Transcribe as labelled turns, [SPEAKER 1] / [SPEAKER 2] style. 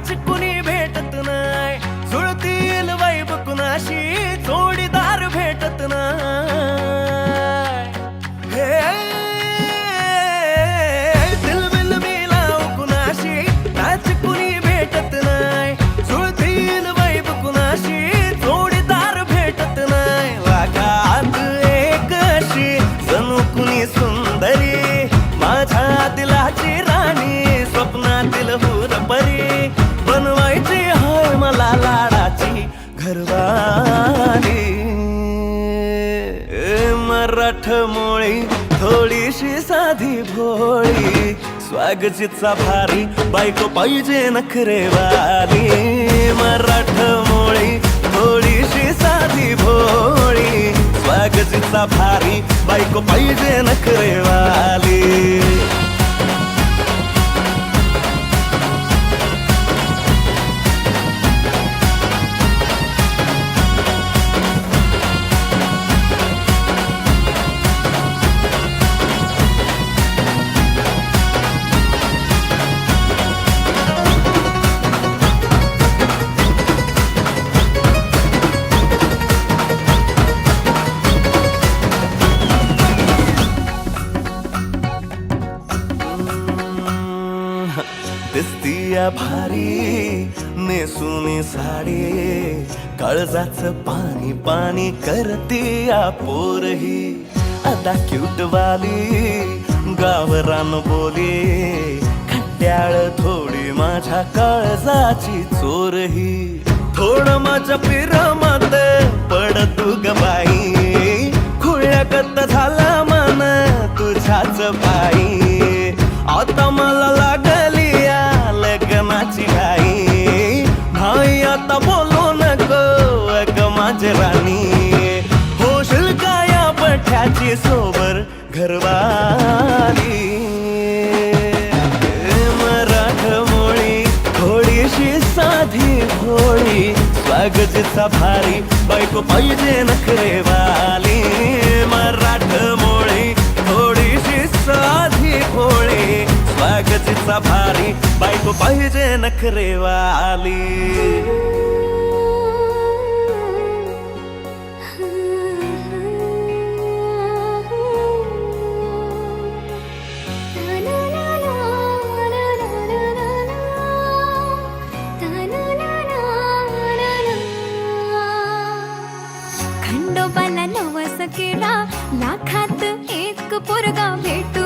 [SPEAKER 1] Match कुणी भेटत नाही, जुळतील वाईब कुणाशी जोडीदार भेटत नाही. हे दिलबिल मी लाव कुणाशी मॅच कुणी भेटत नाही, जुळतील वाईब कुणाशी जोडीदार भेटत नाही. लाखात एक अशी जणू कुणी सुंदरी, माझ्या दिलाची राणी, स्वप्नातील हुरपरी, बनवायची हाय मला लाडाची घरवाली. मराठमोळी थोडीशी साधी भोळी, स्वागतीचा भारी बायको पाहिजे नखरेवाली. मराठमोळी थोडीशी साधी भोळी, स्वागतीचा भारी बायको पाहिजे नखरेवाली. दिसतीया भारी नेसुनी साडी, काळजाच पाणी पाणी करतीया पोरही. आता क्यूट वाली गावरान बोली, खट्याळ थोडी माझ्या काळजाची चोरही. थोडं माझ्या पिरमत पड तू ग बाई, खुळ्यागत झाला मन तुझ्याच पायी. आता मला लागली या लग्नाची घाई, भाई आता बोलू नको अग माझी राणी. होशील का या पठ्याची सोबर घरवाली. मराठमोळी थोडीशी साधी भोळी, स्वागतीचा भारी बायको पाहिजे नखरेवाली. मराठमोळी थोडीशी साधी भोळी, स्वागतीचा भारी बायको पाहिजे नखरेवाली.
[SPEAKER 2] खंडोबाला नवस केला, लाखात एक पोरगा भेटू